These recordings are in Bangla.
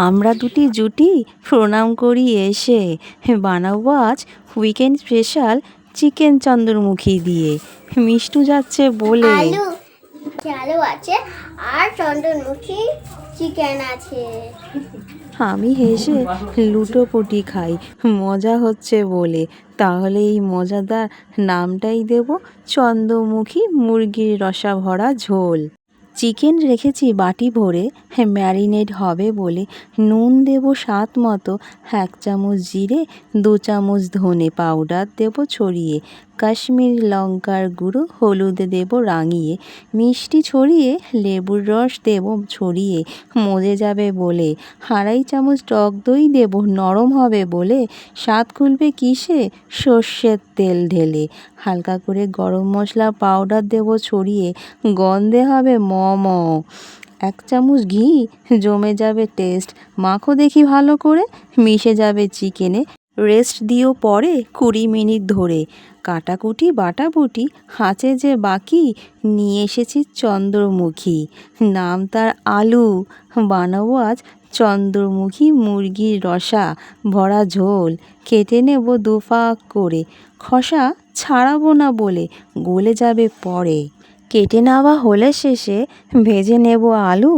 আমরা দুটি জুটি প্রণাম করি এসে বানাবো আজ উইকেন্ড স্পেশাল চিকেন চন্দ্রমুখী দিয়ে। মিষ্টু যাচ্ছে বলে আলু ঝালও আছে আর চন্দ্রমুখী চিকেন আছে। আমি হেসে লুটোপুটি খাই মজা হচ্ছে বলে। তাহলে এই মজাদার নামটাই দেব চন্দ্রমুখী মুরগির রসা ভরা ঝোল। চিকেন রেখেছি বাটি ভরে ম্যারিনেট হবে বলে। নুন দেব স্বাদ মতো, 1 চামচ জিরে, 2 চামচ ধনে পাউডার দেব ছড়িয়ে, কাশ্মীরি লঙ্কার গুঁড়ো, হলুদ দেব রাঙিয়ে, মিষ্টি ছড়িয়ে, লেবুর রস দেব ছড়িয়ে, মজে যাবে বলে। 2.5 চামচ টক দই দেব নরম হবে বলে। স্বাদ খুলবে কিসে? সর্ষের তেল ঢেলে। হালকা করে গরম মশলা পাউডার দেব ছড়িয়ে, গন্ধে হবে ম 1 চামচ ঘি, জমে যাবে টেস্ট। মাখো দেখি ভালো করে, মিশে যাবে চিকেনে। রেস্ট দিও পরে 20 মিনিট ধরে। কাটাকুটি বাটাবুটি হাঁচে যে বাকি, নিয়ে এসেছি চন্দ্রমুখী, নাম তার আলু। বানাবো আজ চন্দ্রমুখী মুরগির রসা ভরা ঝোল। কেটে নেব দুফাক করে, খোসা ছাড়াবো না বলে, গলে যাবে পরে। কেটে নেওয়া হলে শেষে ভেজে নেব আলু,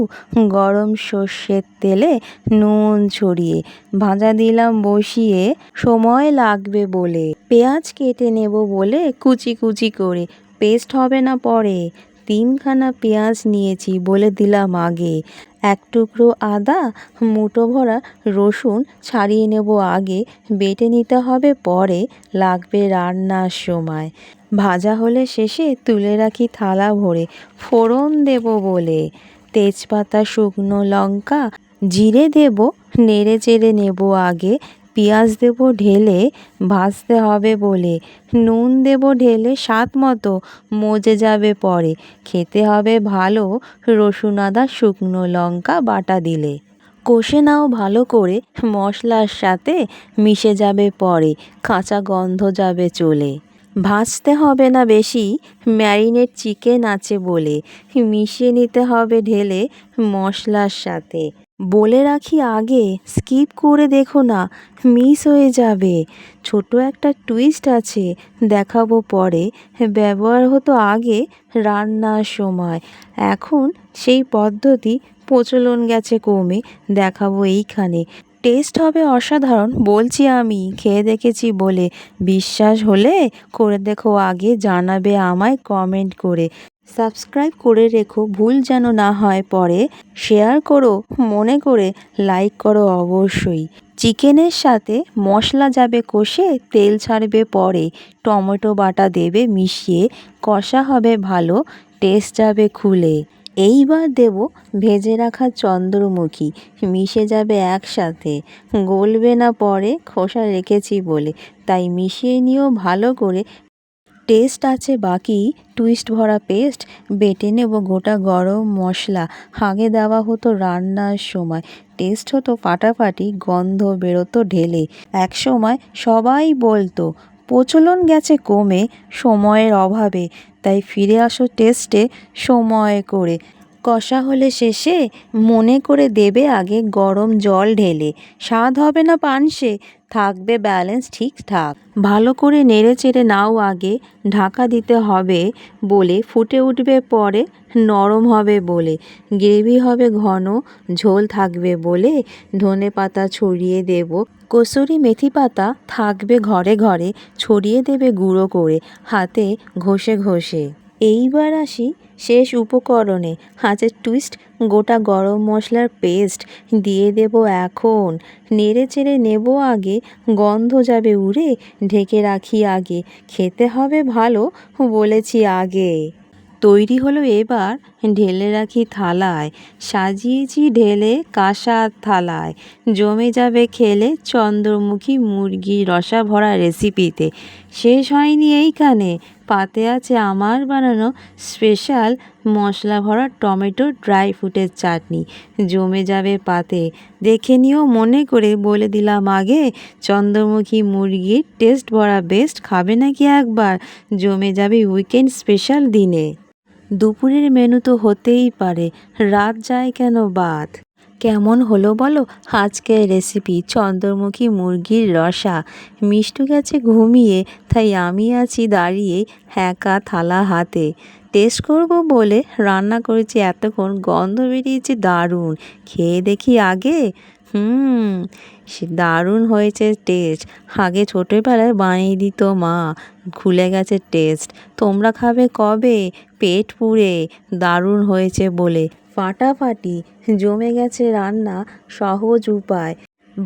গরম সর্ষের তেলে নুন ছড়িয়ে। ভাজা দিলাম বসিয়ে, সময় লাগবে বলে। পেঁয়াজ কেটে নেব বলে কুচি কুচি করে, পেস্ট হবে না পরে। 3খানা পেঁয়াজ নিয়েছি বলে দিলাম আগে। 1 টুকরো আদা, মুঠো ভরা রসুন ছাড়িয়ে নেব আগে। বেটে নিতে হবে পরে, লাগবে রান্নার সময়। ভাজা হলে শেষে তুলে রাখি থালা ভরে, ফোড়ন দেব বলে। তেজপাতা, শুকনো লঙ্কা, জিরে দেব, নেড়ে চেড়ে নেব আগে। পেঁয়াজ দেব ঢেলে, ভাজতে হবে বলে। নুন দেব ঢেলে স্বাদ মতো, মজে যাবে পরে। খেতে হবে ভালো, রসুন আদা শুকনো লঙ্কা বাটা দিলে। কষে নাও ভালো করে, মশলার সাথে মিশে যাবে পরে, কাঁচা গন্ধ যাবে চলে। ভাজতে হবে না বেশি, ম্যারিনেট চিকেন আছে বলে। মিশিয়ে নিতে হবে ঢেলে মশলার সাথে। বলে রাখি আগে, স্কিপ করে দেখো না, মিস হয়ে যাবে। ছোট একটা টুইস্ট আছে, দেখাবো পরে। ব্যবহার হতো আগে রান্নার সময়, এখন সেই পদ্ধতি প্রচলন গেছে কমে। দেখাবো এইখানে, টেস্ট হবে অসাধারণ বলছি আমি, খেয়ে দেখেছি বলে। বিশ্বাস হলে করে দেখো আগে, জানাবে আমায় কমেন্ট করে। সাবস্ক্রাইব করে রেখো, ভুল যেন না হয় পরে। শেয়ার করো মনে করে, লাইক করো অবশ্যই। চিকেনের সাথে মশলা যাবে কষে, তেল ছাড়বে পরে। টমেটো বাটা দেবে মিশিয়ে, কষা হবে ভালো, টেস্ট যাবে খুলে। এইবার দেব ভেজে রাখা চন্দ্রমুখী, মিশে যাবে একসাথে। গলবে না পরে, খোসা রেখেছি বলে, তাই মিশিয়ে নিও ভালো করে। টেস্ট আছে বাকি, টুইস্ট ভরা পেস্ট। বেটে নেব গোটা গরম মশলা, আগে দেওয়া হতো রান্নার সময়। টেস্ট হতো ফাটাফাটি, গন্ধ বেরোতো ঢেলে। এক সময় সবাই বলতো, প্রচলন গেছে কমে সময়ের অভাবে। তাই ফিরে আসো টেস্টে সময় করে। কষা হলে শেষে মনে করে দেবে আগে গরম জল ঢেলে। স্বাদ হবে না পানসে, থাকবে ব্যালেন্স ঠিকঠাক। ভালো করে নেড়ে চেড়ে নাও আগে, ঢাকা দিতে হবে বলে। ফুটে উঠবে পরে, নরম হবে বলে। গ্রেভি হবে ঘন, ঝোল থাকবে বলে। ধনে পাতা ছড়িয়ে দেব, কসুরি মেথি পাতা থাকবে ঘরে ঘরে। ছড়িয়ে দেবে গুঁড়ো করে, হাতে ঘষে ঘষে। এইবার আসি শেষ উপকরণে, আছে টুইস্ট, গোটা গরম মশলার পেস্ট দিয়ে দেব এখন। নেড়ে চেড়ে নেব আগে, গন্ধ যাবে উড়ে। ঢেকে রাখি আগে, খেতে হবে ভালো বলেছি আগে। তৈরি হলো এবার, ঢেলে রাখি থালায়। সাজিয়েছি ঢেলে কাঁসার থালায়, জমে যাবে খেলে চন্দ্রমুখী মুরগির রসা ভরা রেসিপিতে। শেষ হয়নি এইখানে, পাতে আছে আমার বানানো স্পেশাল মশলা ভরা টমেটো ড্রাই ফ্রুটের চাটনি। জমে যাবে পাতে, দেখে নিও মনে করে, বলে দিলাম আগে। চন্দ্রমুখী মুরগির টেস্ট ভরা বেস্ট, খাবে নাকি একবার, জমে যাবে উইকেন্ড স্পেশাল দিনে। দুপুরের মেনু তো হতেই পারে, রাত যায় কেন বাদ। কেমন হলো বলো আজকের রেসিপি চন্দ্রমুখী মুরগির রসা। মিষ্টু গেছে ঘুমিয়ে, তাই আমি আছি দাঁড়িয়ে একা থালা হাতে। টেস্ট করব বলে রান্না করেছি, এতক্ষণ গন্ধ বেরিয়েছে দারুণ। খেয়ে দেখি আগে। সে দারুণ হয়েছে টেস্ট। আগে ছোটোবেলায় বানিয়ে দিত মা, ভুলে গেছে টেস্ট। তোমরা খাবে কবে? পেট পুড়ে। দারুণ হয়েছে বলে ফাটাফাটি জমে গেছে রান্না। সহজ উপায়,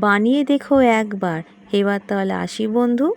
বানিয়ে দেখো একবার। এবার তাহলে আসি বন্ধু।